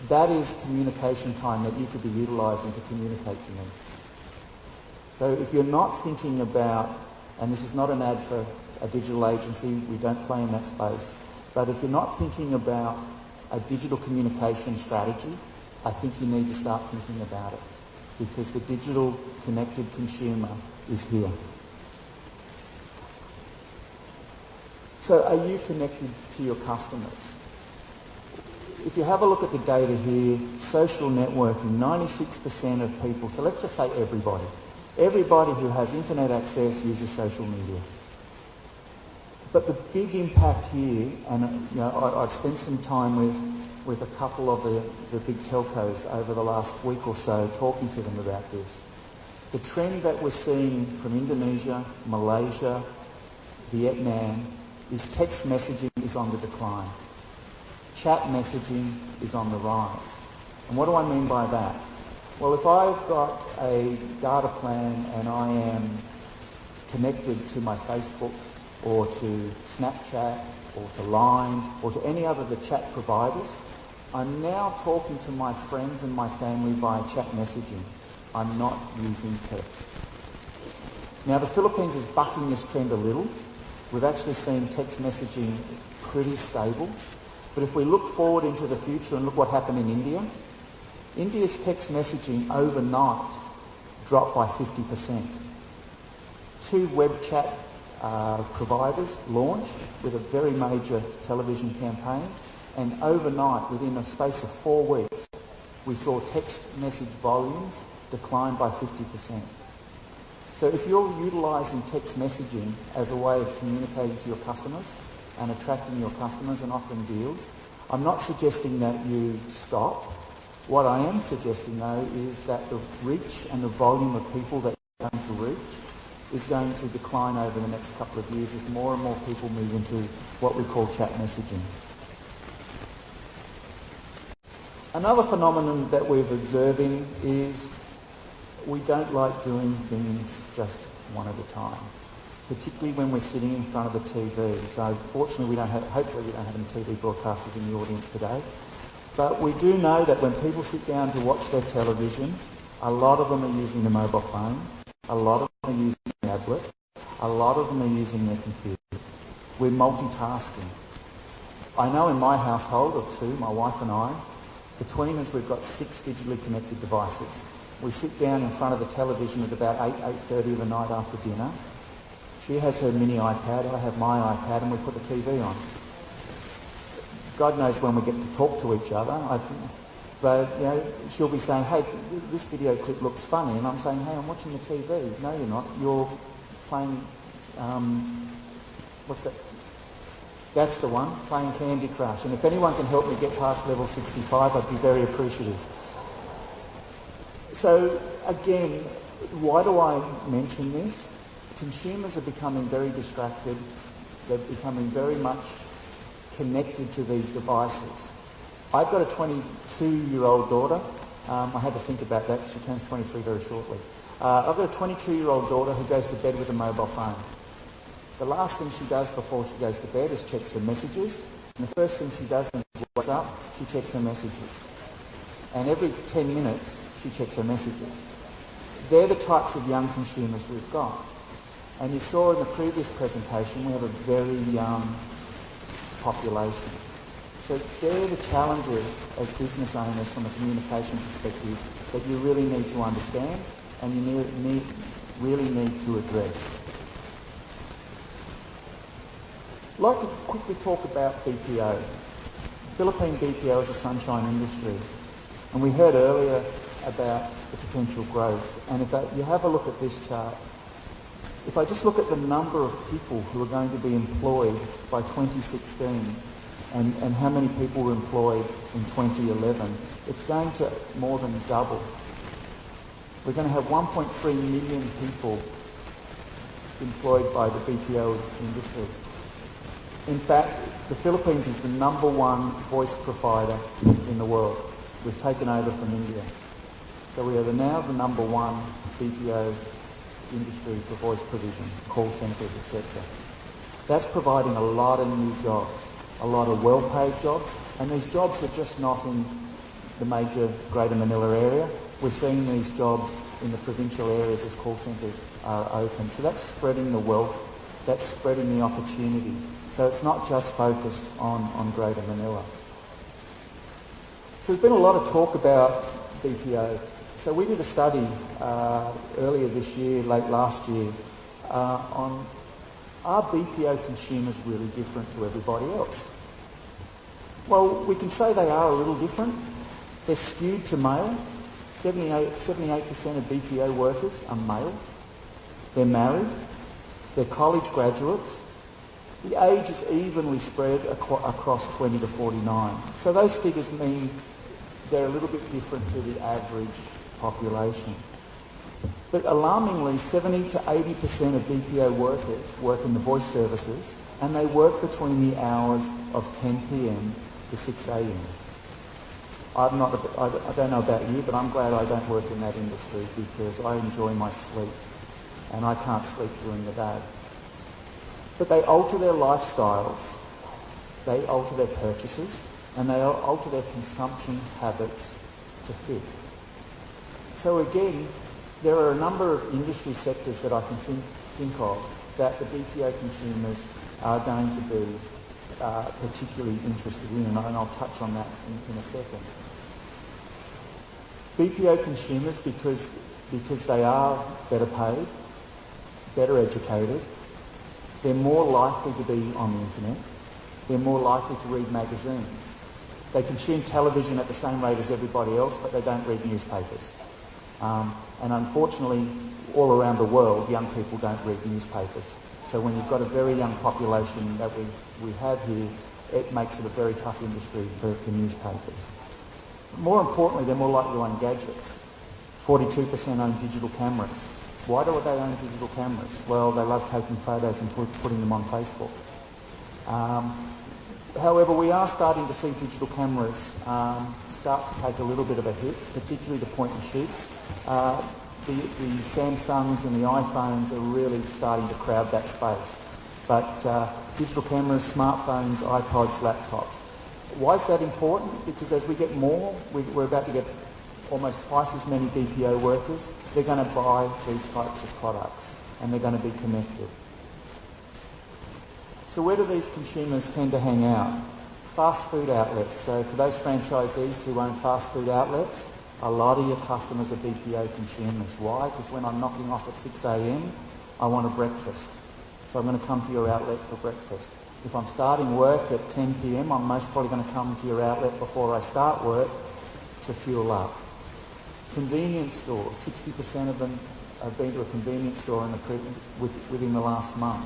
that is communication time that you could be utilising to communicate to me. So if you're not thinking about, and this is not an ad for a digital agency, we don't play in that space, but if you're not thinking about a digital communication strategy, I think you need to start thinking about it, because the digital connected consumer is here. So are you connected to your customers? If you have a look at the data here, social networking, 96% of people, so let's just say everybody who has internet access uses social media. But the big impact here, and I've spent some time with a couple of the big telcos over the last week or so talking to them about this. The trend that we're seeing from Indonesia, Malaysia, Vietnam, is text messaging is on the decline. Chat messaging is on the rise. And what do I mean by that? Well, if I've got a data plan and I am connected to my Facebook or to Snapchat or to Line or to any other of the chat providers, I'm now talking to my friends and my family via chat messaging. I'm not using text. Now, the Philippines is bucking this trend a little. We've actually seen text messaging pretty stable. But if we look forward into the future and look what happened in India, India's text messaging overnight dropped by 50%. 2 web chat providers launched with a very major television campaign, and overnight, within a space of 4 weeks, we saw text message volumes decline by 50%. So if you're utilising text messaging as a way of communicating to your customers and attracting your customers and offering deals, I'm not suggesting that you stop. What I am suggesting, though, is that the reach and the volume of people that you're going to reach is going to decline over the next couple of years as more and more people move into what we call chat messaging. Another phenomenon that we're observing is we don't like doing things just one at a time, particularly when we're sitting in front of the TV. So fortunately, hopefully we don't have any TV broadcasters in the audience today. But we do know that when people sit down to watch their television, a lot of them are using the mobile phone, a lot of them are using the tablet, a lot of them are using their computer. We're multitasking. I know in my household of 2, my wife and I, between us we've got 6 digitally connected devices. We sit down in front of the television at about 8:30 of the night after dinner. She has her mini iPad, I have my iPad, and we put the TV on. God knows when we get to talk to each other, but she'll be saying, hey, this video clip looks funny, and I'm saying, hey, I'm watching the TV. No, you're not. You're playing, what's that? That's the one, playing Candy Crush. And if anyone can help me get past level 65, I'd be very appreciative. So, again, why do I mention this? Consumers are becoming very distracted. They're becoming very much connected to these devices. I've got a 22-year-old daughter. I had to think about that because she turns 23 very shortly. I've got a 22-year-old daughter who goes to bed with a mobile phone. The last thing she does before she goes to bed is checks her messages. And the first thing she does when she wakes up, she checks her messages. And every 10 minutes, she checks her messages. They're the types of young consumers we've got. And you saw in the previous presentation, we have a very young population. So they're the challenges as business owners from a communication perspective that you really need to understand and you really need to address. I'd like to quickly talk about BPO. Philippine BPO is a sunshine industry. And we heard earlier about the potential growth. And if you have a look at this chart, if I just look at the number of people who are going to be employed by 2016 and how many people were employed in 2011, it's going to more than double. We're going to have 1.3 million people employed by the BPO industry. In fact, the Philippines is the #1 voice provider in the world. We've taken over from India. So we are now the #1 BPO industry for voice provision, call centres, etc. That's providing a lot of new jobs, a lot of well-paid jobs, and these jobs are just not in the major Greater Manila area. We're seeing these jobs in the provincial areas as call centres are open. So that's spreading the wealth, that's spreading the opportunity. So it's not just focused on Greater Manila. So there's been a lot of talk about BPO. So we did a study earlier this year, late last year, on are BPO consumers really different to everybody else? Well, we can say they are a little different. They're skewed to male. 78% of BPO workers are male. They're married. They're college graduates. The age is evenly spread across 20 to 49. So those figures mean they're a little bit different to the average population. But alarmingly, 70 to 80% of BPO workers work in the voice services, and they work between the hours of 10 p.m. to 6 a.m. I don't know about you, but I'm glad I don't work in that industry because I enjoy my sleep, and I can't sleep during the day. But they alter their lifestyles, they alter their purchases, and they alter their consumption habits to fit. So again, there are a number of industry sectors that I can think of that the BPO consumers are going to be particularly interested in, and I'll touch on that in a second. BPO consumers, because they are better paid, better educated, they're more likely to be on the internet, they're more likely to read magazines. They consume television at the same rate as everybody else, but they don't read newspapers. And unfortunately, all around the world, young people don't read newspapers. So when you've got a very young population that we have here, it makes it a very tough industry for newspapers. More importantly, they're more likely to own gadgets. 42% own digital cameras. Why do they own digital cameras? Well, they love taking photos and putting them on Facebook. However, we are starting to see digital cameras start to take a little bit of a hit, particularly the point and shoots. The Samsungs and the iPhones are really starting to crowd that space. But digital cameras, smartphones, iPods, laptops. Why is that important? Because as we get more, we're about to get almost twice as many BPO workers. They're going to buy these types of products and they're going to be connected. So where do these consumers tend to hang out? Fast food outlets. So for those franchisees who own fast food outlets, a lot of your customers are BPO consumers. Why? Because when I'm knocking off at 6 a.m, I want a breakfast. So I'm going to come to your outlet for breakfast. If I'm starting work at 10 p.m, I'm most probably going to come to your outlet before I start work to fuel up. Convenience stores, 60% of them have been to a convenience store within the last month.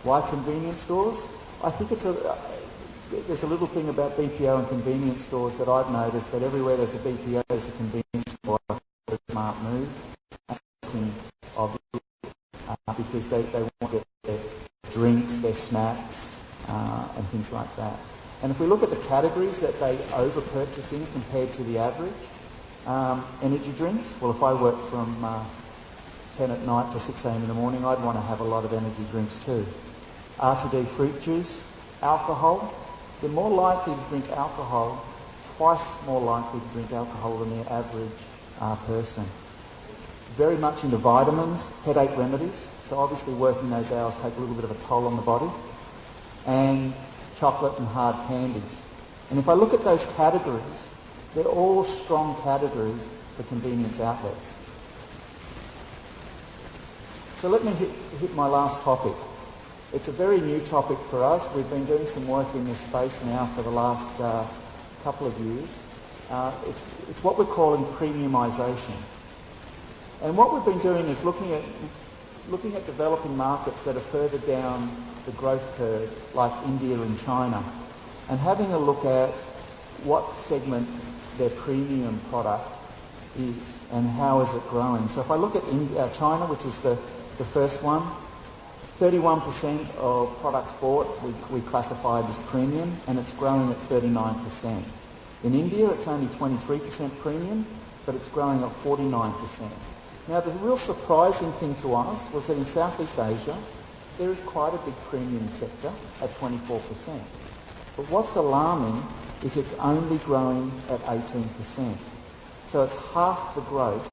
Why convenience stores? I think there's a little thing about BPO and convenience stores that I've noticed, that everywhere there's a BPO, there's a convenience store. A smart move. Because they want to get their drinks, their snacks, and things like that. And if we look at the categories that they over-purchase in compared to the average, energy drinks, well, if I work from 10 at night to 6 a.m. in the morning, I'd want to have a lot of energy drinks too. R2D fruit juice, alcohol, they're more likely to drink alcohol, twice more likely to drink alcohol than the average person. Very much into vitamins, headache remedies, so obviously working those hours take a little bit of a toll on the body, and chocolate and hard candies. And if I look at those categories, they're all strong categories for convenience outlets. So let me hit my last topic. It's a very new topic for us. We've been doing some work in this space now for the last couple of years. It's what we're calling premiumisation. And what we've been doing is looking at developing markets that are further down the growth curve, like India and China, and having a look at what segment their premium product is and how is it growing. So if I look at China, which is the first one, 31% of products bought we classified as premium, and it's growing at 39%. In India, it's only 23% premium, but it's growing at 49%. Now, the real surprising thing to us was that in Southeast Asia, there is quite a big premium sector at 24%. But what's alarming is it's only growing at 18%. So it's half the growth